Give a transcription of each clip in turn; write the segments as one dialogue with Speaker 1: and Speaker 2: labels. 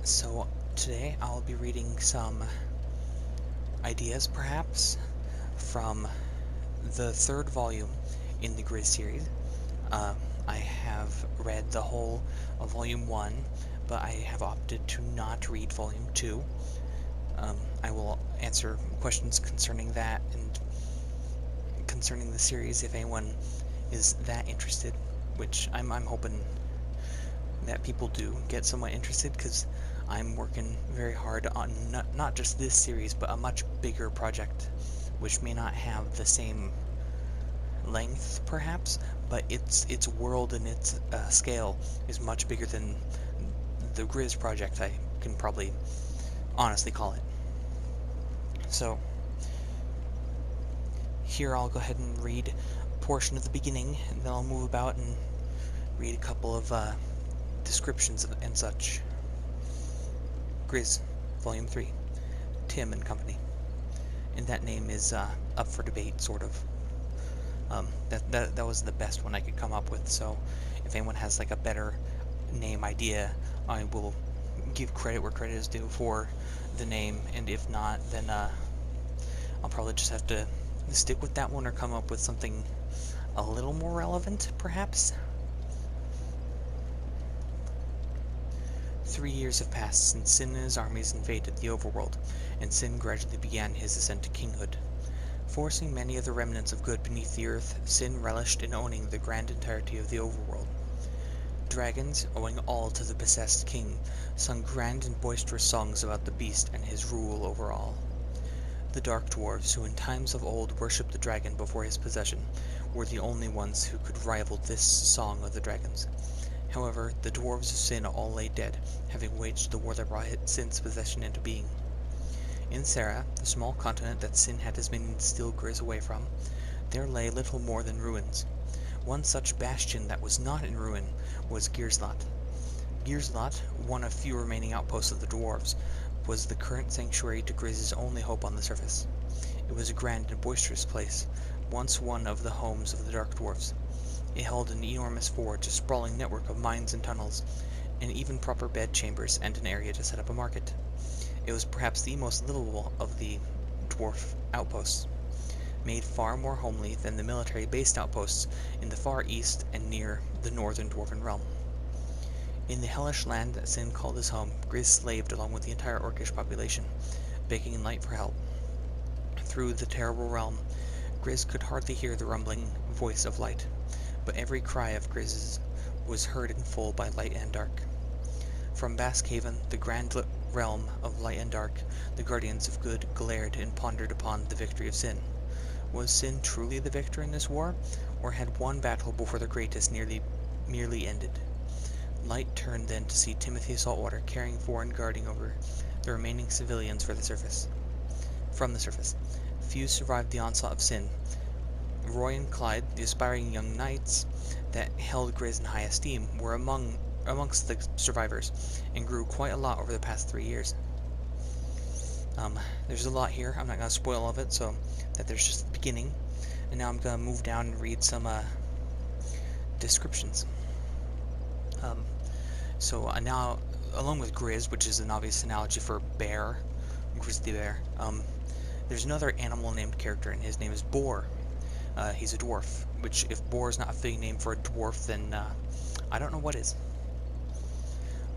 Speaker 1: So today I'll be reading some ideas, perhaps, from the third volume in the Griz series. Uh, I have read the whole of Volume 1, but I have opted to not read Volume 2. I will answer questions concerning that and concerning the series if anyone is that interested, which I'm hoping that people do get somewhat interested, because I'm working very hard on not just this series, but a much bigger project, which may not have the same length, perhaps, but its world and its scale is much bigger than the Griz project, I can probably honestly call it. So, here I'll go ahead and read a portion of the beginning, and then I'll move about and read a couple of descriptions and such. Griz, Volume 3, Tim and Company. And that name is up for debate, sort of. That was the best one I could come up with, so if anyone has like a better name idea, I will give credit where credit is due for the name, and if not, then I'll probably just have to stick with that one or come up with something a little more relevant, perhaps. 3 years have passed since Sin and his armies invaded the overworld, and Sin gradually began his ascent to kinghood. Forcing many of the remnants of good beneath the earth, Sin relished in owning the grand entirety of the overworld. Dragons, owing all to the possessed king, sung grand and boisterous songs about the beast and his rule over all. The dark dwarves, who in times of old worshipped the dragon before his possession, were the only ones who could rival this song of the dragons. However, the dwarves of Sin all lay dead, having waged the war that brought Sin's possession into being. In Sarah, the small continent that Sin had his minions steal Griz away from, there lay little more than ruins. One such bastion that was not in ruin was Girzlot. Girzlot, one of few remaining outposts of the dwarves, was the current sanctuary to Griz's only hope on the surface. It was a grand and boisterous place, once one of the homes of the dark dwarves. It held an enormous forge, a sprawling network of mines and tunnels, and even proper bed chambers and an area to set up a market. It was perhaps the most livable of the dwarf outposts, made far more homely than the military-based outposts in the far east and near the northern dwarven realm. In the hellish land that Sin called his home, Griz slaved along with the entire orcish population, begging Light for help. Through the terrible realm, Griz could hardly hear the rumbling voice of Light, but every cry of Griz's was heard in full by Light and Dark. From Baskhaven, the grand realm of Light and Dark, the guardians of good glared and pondered upon the victory of Sin. Was Sin truly the victor in this war, or had one battle before the greatest merely ended? Light turned then to see Timothy Saltwater caring for and guarding over the remaining civilians from the surface. Few survived the onslaught of Sin. Roy and Clyde, the aspiring young knights that held Griz in high esteem, were amongst the survivors, and grew quite a lot over the past 3 years. There's a lot here. I'm not going to spoil all of it, so that there's just the beginning. And now I'm going to move down and read some descriptions. So now, along with Griz, which is an obvious analogy for bear, grizzly bear, there's another animal-named character, and his name is Boar. He's a dwarf, which, if Boar is not a fitting name for a dwarf, then I don't know what is.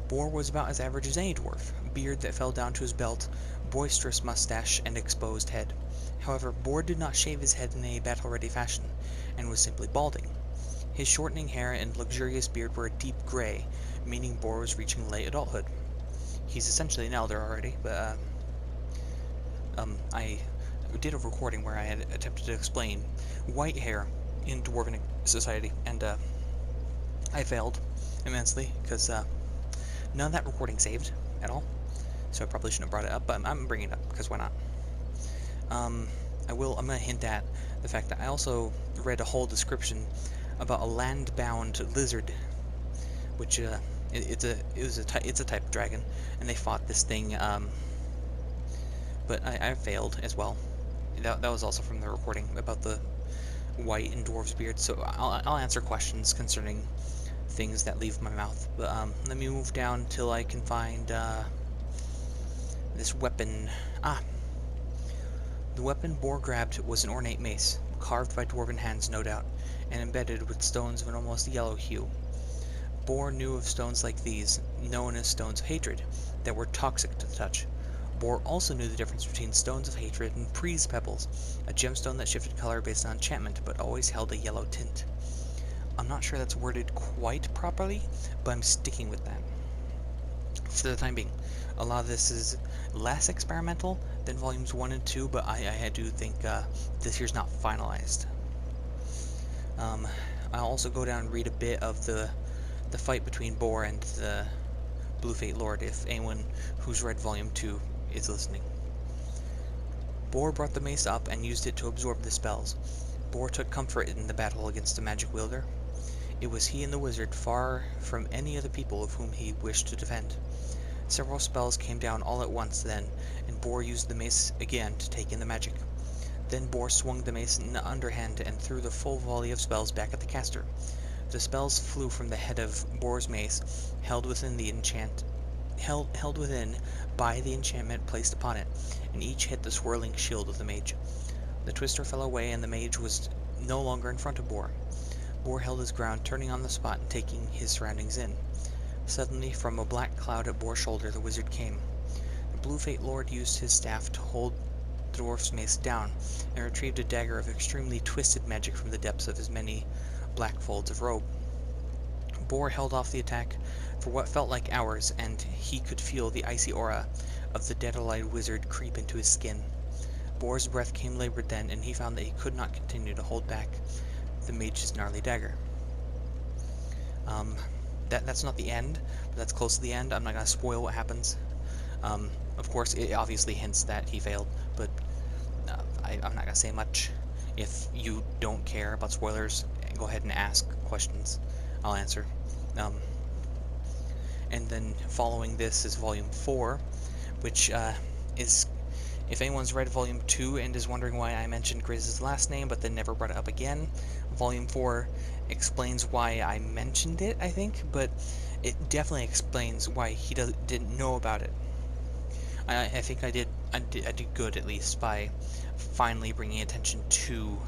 Speaker 1: Boar was about as average as any dwarf, beard that fell down to his belt, boisterous mustache, and exposed head. However, Boar did not shave his head in a battle-ready fashion, and was simply balding. His shortening hair and luxurious beard were a deep gray, meaning Boar was reaching late adulthood. He's essentially an elder already, but I did a recording where I had attempted to explain white hair in dwarven society, and I failed immensely, because none of that recording saved at all, so I probably shouldn't have brought it up, but I'm bringing it up, because why not? I'm going to hint at the fact that I also read a whole description about a land-bound lizard, which it's a type of dragon, and they fought this thing, but I failed as well. That was also from the recording about the white and dwarf's beard, so I'll answer questions concerning things that leave my mouth. But let me move down till I can find this weapon. The weapon Bor grabbed was an ornate mace, carved by dwarven hands no doubt, and embedded with stones of an almost yellow hue. Bor knew of stones like these, known as stones of hatred, that were toxic to the touch. Bor also knew the difference between stones of hatred and Prize pebbles, a gemstone that shifted color based on enchantment but always held a yellow tint. I'm not sure that's worded quite properly, but I'm sticking with that for the time being. A lot of this is less experimental than volumes 1 and 2, but I do think this here's not finalized. I'll also go down and read a bit of the fight between Bor and the Blue Fate Lord, if anyone who's read volume 2 is listening. Bor brought the mace up and used it to absorb the spells. Bor took comfort in the battle against the magic wielder. It was he and the wizard, far from any of the people of whom he wished to defend. Several spells came down all at once then, and Bor used the mace again to take in the magic. Then Bor swung the mace in the underhand and threw the full volley of spells back at the caster. The spells flew from the head of Bor's mace, held within by the enchantment placed upon it, and each hit the swirling shield of the mage. The twister fell away, and the mage was no longer in front of Bor. Bor held his ground, turning on the spot and taking his surroundings in. Suddenly, from a black cloud at Bor's shoulder, the wizard came. The Blue Fate Lord used his staff to hold the dwarf's mace down, and retrieved a dagger of extremely twisted magic from the depths of his many black folds of robe. Bor held off the attack for what felt like hours, and he could feel the icy aura of the dead-eyed wizard creep into his skin. Bor's breath came labored then, and he found that he could not continue to hold back the mage's gnarly dagger. That's not the end, but that's close to the end. I'm not going to spoil what happens. Of course, it obviously hints that he failed, but I'm not going to say much. If you don't care about spoilers, go ahead and ask questions. I'll answer. And then following this is Volume 4, which is... If anyone's read Volume 2 and is wondering why I mentioned Griz's last name but then never brought it up again, Volume 4 explains why I mentioned it, I think, but it definitely explains why he didn't know about it. I think I did good, at least, by finally bringing attention to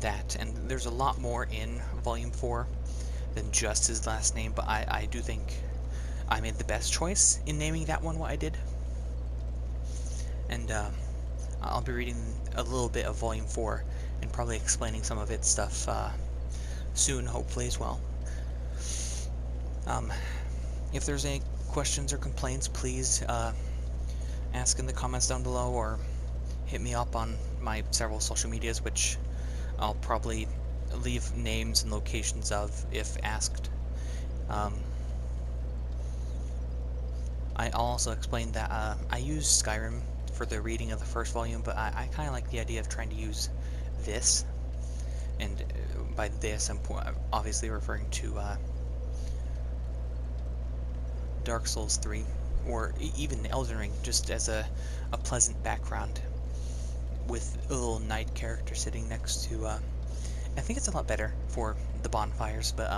Speaker 1: that. And there's a lot more in Volume 4 than just his last name, but I do think I made the best choice in naming that one what I did. And I'll be reading a little bit of Volume 4 and probably explaining some of its stuff soon, hopefully, as well. If there's any questions or complaints, please ask in the comments down below, or hit me up on my several social medias, which I'll probably leave names and locations of if asked. I'll also explain that I use Skyrim for the reading of the first volume, but I kind of like the idea of trying to use this, and by this I'm obviously referring to Dark Souls 3, or even Elden Ring, just as a pleasant background with a little knight character sitting next to, I think it's a lot better for the bonfires, but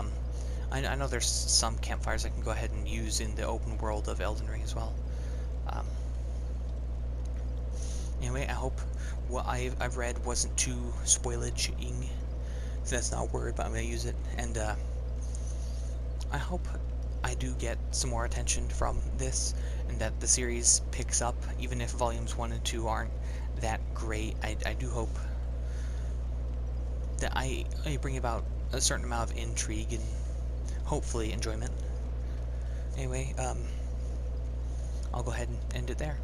Speaker 1: I know there's some campfires I can go ahead and use in the open world of Elden Ring as well. Anyway, I hope what I've read wasn't too spoilage-ing. So that's not a word, but I'm going to use it. And I hope I do get some more attention from this, and that the series picks up, even if volumes 1 and 2 aren't that great. I do hope that I bring about a certain amount of intrigue and hopefully enjoyment. Anyway, I'll go ahead and end it there.